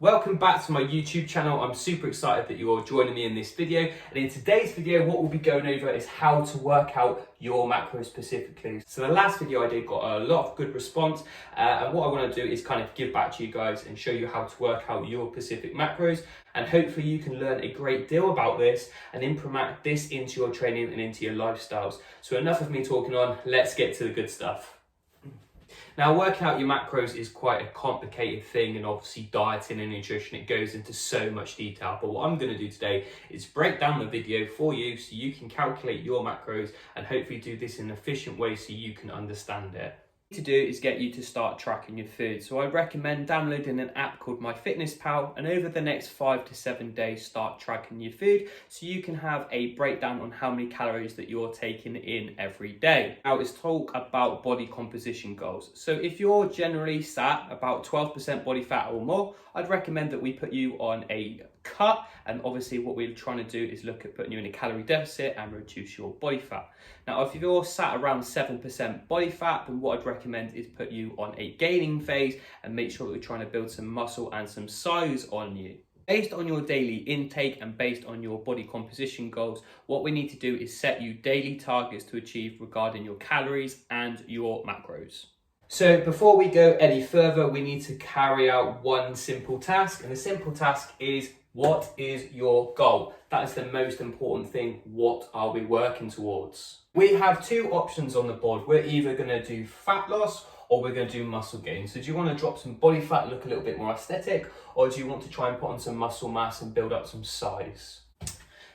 Welcome back to my YouTube channel. I'm super excited that you're joining me in this video. And in today's video, what we'll be going over is how to work out your macros specifically. So the last video I did got a lot of good response. And what I want to do is kind of give back to you guys and show you how to work out your specific macros. And hopefully you can learn a great deal about this and implement this into your training and into your lifestyles. So enough of me talking on, let's get to the good stuff. Now, working out your macros is quite a complicated thing, and obviously dieting and nutrition, it goes into so much detail. But what I'm going to do today is break down the video for you so you can calculate your macros and hopefully do this in an efficient way so you can understand it. To do is get you to start tracking your food. So I recommend downloading an app called MyFitnessPal, and over the next 5 to 7 days start tracking your food so you can have a breakdown on how many calories that you're taking in every day. Now let's talk about body composition goals. So if you're generally sat about 12% body fat or more, I'd recommend that we put you on a cut, and obviously what we're trying to do is look at putting you in a calorie deficit and reduce your body fat. Now if you're sat around 7% body fat, then what I'd recommend is put you on a gaining phase and make sure that we're trying to build some muscle and some size on you. Based on your daily intake and based on your body composition goals, what we need to do is set you daily targets to achieve regarding your calories and your macros. So before we go any further, we need to carry out one simple task, and the simple task is, what is your goal? That is the most important thing. What are we working towards? We have two options on the board. We're either going to do fat loss or we're going to do muscle gain. So do you want to drop some body fat, look a little bit more aesthetic, or do you want to try and put on some muscle mass and build up some size?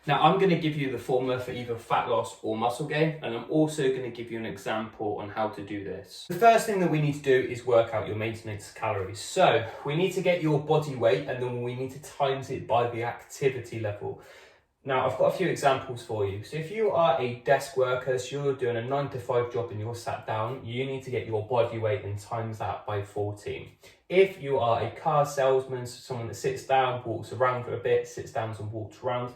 Now, I'm going to give you the formula for either fat loss or muscle gain, and I'm also going to give you an example on how to do this. The first thing that we need to do is work out your maintenance calories. So we need to get your body weight, and then we need to times it by the activity level. Now, I've got a few examples for you. So if you are a desk worker, so you're doing a 9 to 5 job and you're sat down, you need to get your body weight and times that by 14. If you are a car salesman, so someone that sits down, walks around for a bit, sits down and walks around,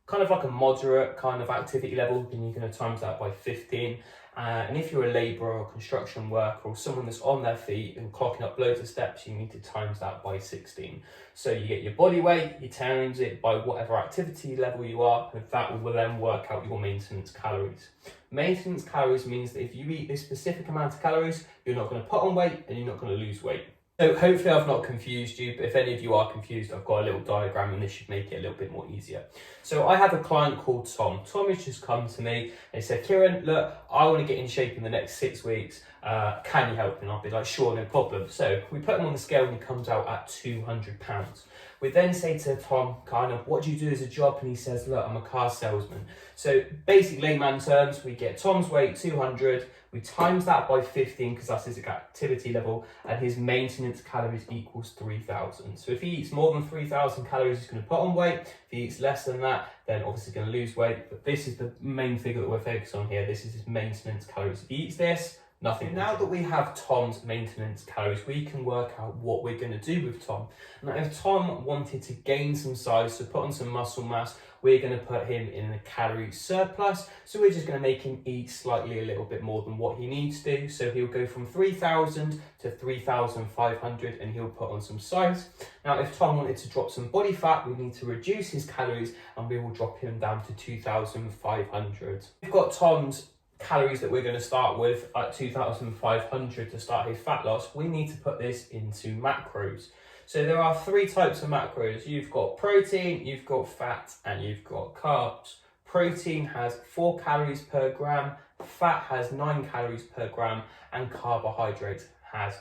kind of like a moderate kind of activity level, then you're going to times that by 15. And if you're a labourer or construction worker or someone that's on their feet and clocking up loads of steps, you need to times that by 16. So you get your body weight, you times it by whatever activity level you are, and that will then work out your maintenance calories. Maintenance calories means that if you eat this specific amount of calories, you're not going to put on weight and you're not going to lose weight. So hopefully I've not confused you, but if any of you are confused, I've got a little diagram and this should make it a little bit more easier. So I have a client called Tom. Tom has just come to me and said, Kieran, look, I want to get in shape in the next 6 weeks. Can you help me? And I'll be like, sure, no problem. So we put him on the scale and he comes out at 200 pounds. We then say to Tom, kind of, what do you do as a job? And he says, look, I'm a car salesman. So basic layman terms, we get Tom's weight, 200, we times that by 15 because that's his activity level, and his maintenance calories equals 3,000. So if he eats more than 3,000 calories, he's going to put on weight. If he eats less than that, then obviously going to lose weight. But this is the main figure that we're focused on here. This is his maintenance calories. If he eats this, nothing. Now that we have Tom's maintenance calories, we can work out what we're going to do with Tom. Now, if Tom wanted to gain some size, so put on some muscle mass, we're going to put him in a calorie surplus. So we're just going to make him eat slightly a little bit more than what he needs to. So he'll go from 3,000 to 3,500 and he'll put on some size. Now, if Tom wanted to drop some body fat, we need to reduce his calories and we will drop him down to 2,500. We've got Tom's calories that we're going to start with at 2,500 to start his fat loss. We need to put this into macros. So there are 3 types of macros. You've got protein, you've got fat, and you've got carbs. Protein has 4 calories per gram, fat has 9 calories per gram, and carbohydrates has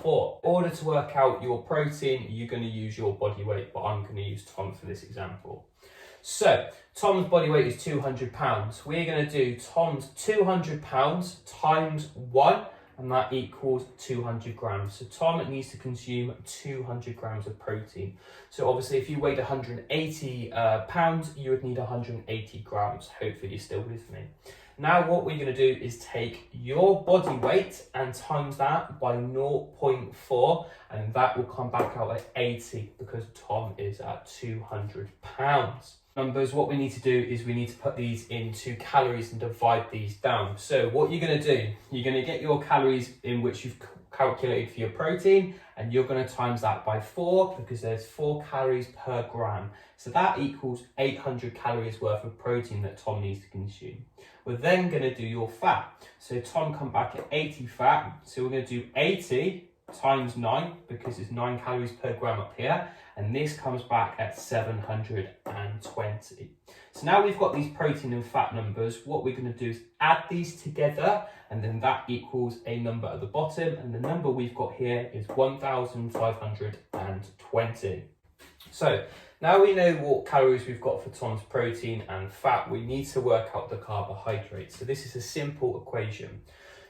4. In order to work out your protein, you're going to use your body weight, but I'm going to use Tom for this example. So Tom's body weight is 200 pounds. We're going to do Tom's 200 pounds times 1, and that equals 200 grams. So Tom needs to consume 200 grams of protein. So obviously if you weighed 180 pounds, you would need 180 grams. Hopefully you're still with me. Now what we're going to do is take your body weight and times that by 0.4, and that will come back out at 80 because Tom is at 200 pounds. Numbers, what we need to do is we need to put these into calories and divide these down. So what you're going to do, you're going to get your calories in which you've calculated for your protein, and you're going to times that by 4 because there's 4 calories per gram. So that equals 800 calories worth of protein that Tom needs to consume. We're then going to do your fat. So Tom come back at 80 fat. So we're going to do 80 times 9 because it's 9 calories per gram up here. And this comes back at 720. So now we've got these protein and fat numbers. What we're going to do is add these together, and then that equals a number at the bottom. And the number we've got here is 1,520. So now we know what calories we've got for Tom's protein and fat. We need to work out the carbohydrates. So this is a simple equation.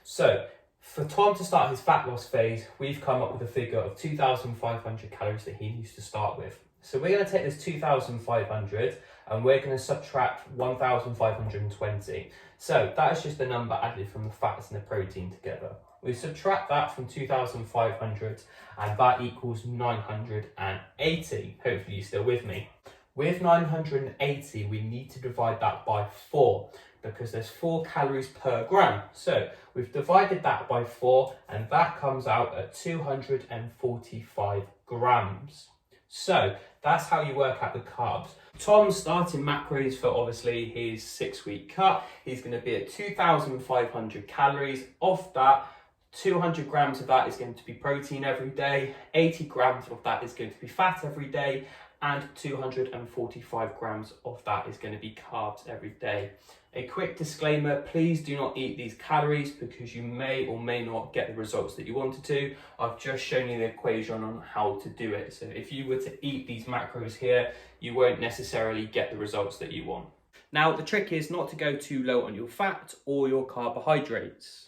So for Tom to start his fat loss phase, we've come up with a figure of 2,500 calories that he needs to start with. So we're going to take this 2,500 and we're going to subtract 1,520. So that is just the number added from the fats and the protein together. We subtract that from 2,500 and that equals 980. Hopefully you're still with me. With 980, we need to divide that by 4 because there's 4 calories per gram. So we've divided that by 4 and that comes out at 245 grams. So that's how you work out the carbs. Tom's starting macros for obviously his 6-week cut. He's going to be at 2,500 calories. Off that, 200 grams of that is going to be protein every day. 80 grams of that is going to be fat every day. And 245 grams of that is going to be carbs every day. A quick disclaimer, please do not eat these calories because you may or may not get the results that you wanted to. I've just shown you the equation on how to do it. So if you were to eat these macros here, you won't necessarily get the results that you want. Now, the trick is not to go too low on your fat or your carbohydrates.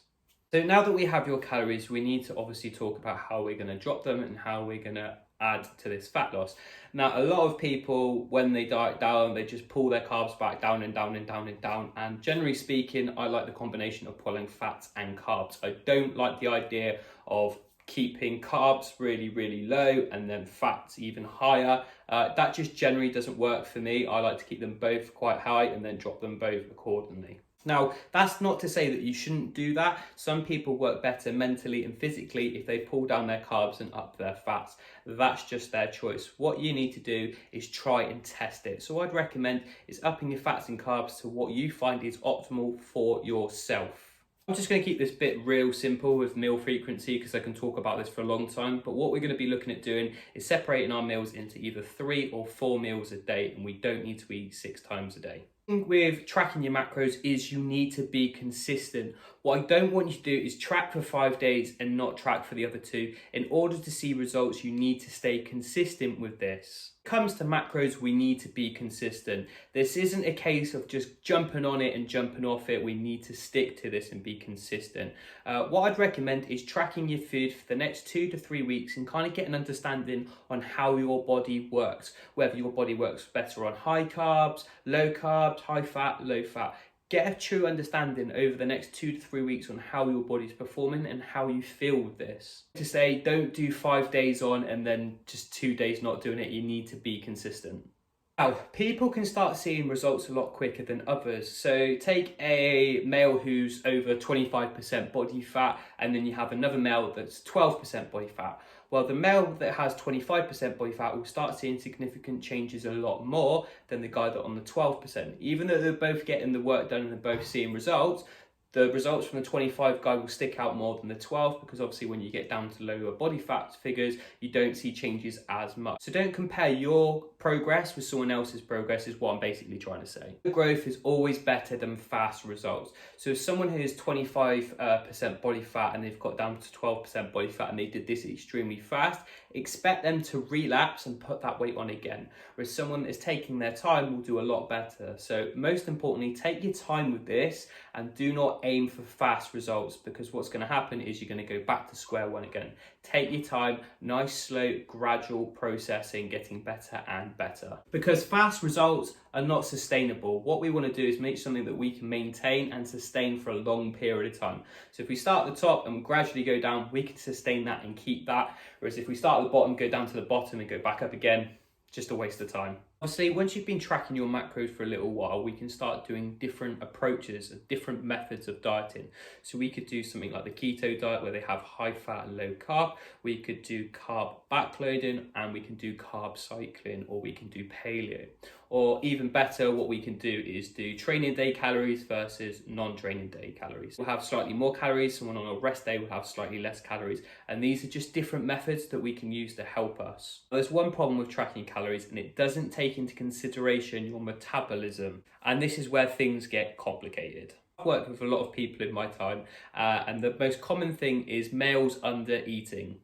So now that we have your calories, we need to obviously talk about how we're going to drop them and how we're going to add to this fat loss. Now, a lot of people, when they diet down, they just pull their carbs back down and down and down and down. And generally speaking, I like the combination of pulling fats and carbs. I don't like the idea of keeping carbs really, really low and then fats even higher. That just generally doesn't work for me. I like to keep them both quite high and then drop them both accordingly. Now, that's not to say that you shouldn't do that. Some people work better mentally and physically if they pull down their carbs and up their fats. That's just their choice. What you need to do is try and test it. So what I'd recommend is upping your fats and carbs to what you find is optimal for yourself. I'm just going to keep this bit real simple with meal frequency because I can talk about this for a long time. But what we're going to be looking at doing is separating our meals into either 3 or 4 meals a day, and we don't need to eat 6 times a day. With tracking your macros is you need to be consistent. What I don't want you to do is track for 5 days and not track for the other 2. In order to see results, you need to stay consistent with this. When it comes to macros, we need to be consistent. This isn't a case of just jumping on it and jumping off it. We need to stick to this and be consistent. What I'd recommend is tracking your food for the next 2 to 3 weeks and kind of get an understanding on how your body works. Whether your body works better on high carbs, low carbs, high fat, low fat. Get a true understanding over the next 2 to 3 weeks on how your body's performing and how you feel with this. To say, don't do 5 days on and then just 2 days not doing it. You need to be consistent. Now, people can start seeing results a lot quicker than others. So take a male who's over 25% body fat, and then you have another male that's 12% body fat. Well, the male that has 25% body fat will start seeing significant changes a lot more than the guy that on the 12%. Even though they're both getting the work done and they're both seeing results, the results from the 25 guy will stick out more than the 12 because obviously when you get down to lower body fat figures, you don't see changes as much. So don't compare your progress with someone else's progress is what I'm basically trying to say. The growth is always better than fast results. So if someone who is 25% body fat and they've got down to 12% body fat and they did this extremely fast, expect them to relapse and put that weight on again. Whereas someone that is taking their time will do a lot better. So most importantly, take your time with this and do not aim for fast results because what's going to happen is you're going to go back to square one again. Take your time, nice, slow, gradual processing, getting better and better. Because fast results are not sustainable. What we want to do is make something that we can maintain and sustain for a long period of time. So if we start at the top and gradually go down, we can sustain that and keep that. Whereas if we start at the bottom, go down to the bottom and go back up again, just a waste of time. Obviously, once you've been tracking your macros for a little while, we can start doing different approaches and different methods of dieting. So we could do something like the keto diet where they have high fat and low carb. We could do carb backloading, and we can do carb cycling, or we can do paleo. Or even better, what we can do is do training day calories versus non-training day calories. We'll have slightly more calories, someone on a rest day will have slightly less calories. And these are just different methods that we can use to help us. There's one problem with tracking calories, and it doesn't take into consideration your metabolism. And this is where things get complicated. I've worked with a lot of people in my time, and the most common thing is males under eating.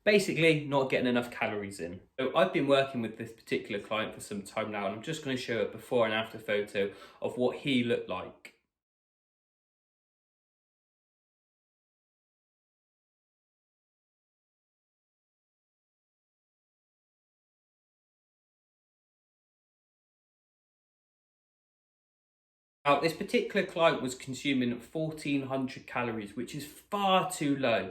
Basically, not getting enough calories in. So I've been working with this particular client for some time now, and I'm just going to show a before and after photo of what he looked like. Now, this particular client was consuming 1400 calories, which is far too low.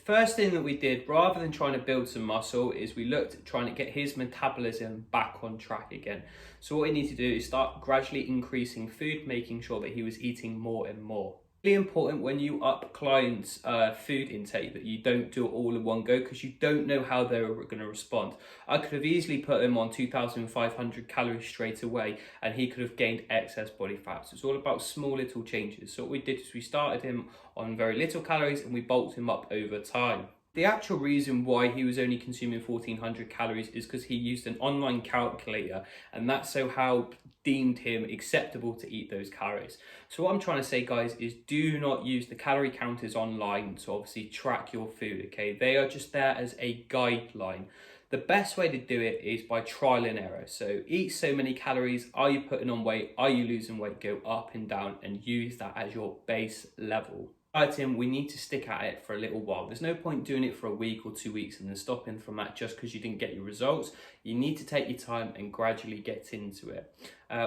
First thing that we did, rather than trying to build some muscle, is we looked at trying to get his metabolism back on track again. So what we need to do is start gradually increasing food, making sure that he was eating more and more. Really important when you up clients' food intake that you don't do it all in one go, because you don't know how they're going to respond. I could have easily put him on 2,500 calories straight away, and he could have gained excess body fat. So it's all about small little changes. So what we did is we started him on very little calories, and we bulked him up over time. The actual reason why he was only consuming 1400 calories is because he used an online calculator, and that's so how deemed him acceptable to eat those calories. So what I'm trying to say, guys, is do not use the calorie counters online to obviously track your food, okay? They are just there as a guideline. The best way to do it is by trial and error. So eat so many calories. Are you putting on weight? Are you losing weight? Go up and down and use that as your base level. Dieting, we need to stick at it for a little while. There's no point doing it for a week or 2 weeks and then stopping from that just because you didn't get your results. You need to take your time and gradually get into it.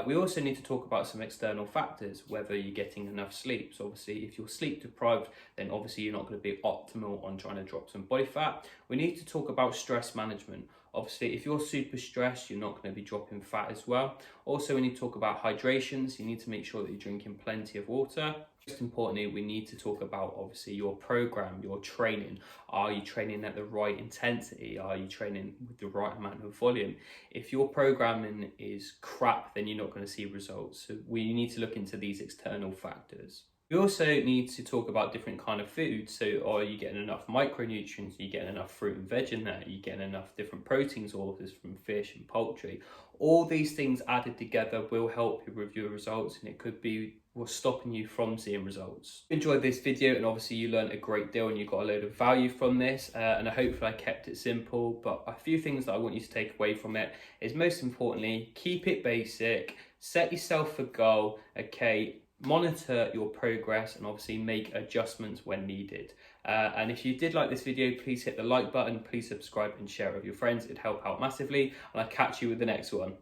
We also need to talk about some external factors, whether you're getting enough sleep. So obviously, if you're sleep deprived, then obviously you're not going to be optimal on trying to drop some body fat. We need to talk about stress management. Obviously, if you're super stressed, you're not going to be dropping fat as well. Also, we need to talk about hydrations. You need to make sure that you're drinking plenty of water. Most importantly, we need to talk about obviously your program, your training. Are you training at the right intensity? Are you training with the right amount of volume? If your programming is crap, then you're not going to see results. So we need to look into these external factors. We also need to talk about different kind of foods. So are you getting enough micronutrients? Are you getting enough fruit and veg in there? Are you getting enough different protein sources from fish and poultry? All these things added together will help you with your results, and it could be what's stopping you from seeing results. Enjoyed this video, and obviously you learned a great deal and you got a load of value from this, and hopefully I kept it simple. But a few things that I want you to take away from it is, most importantly, keep it basic, set yourself a goal, okay? Monitor your progress and obviously make adjustments when needed. And if you did like this video, please hit the like button, please subscribe and share it with your friends. It'd help out massively, and I'll catch you with the next one.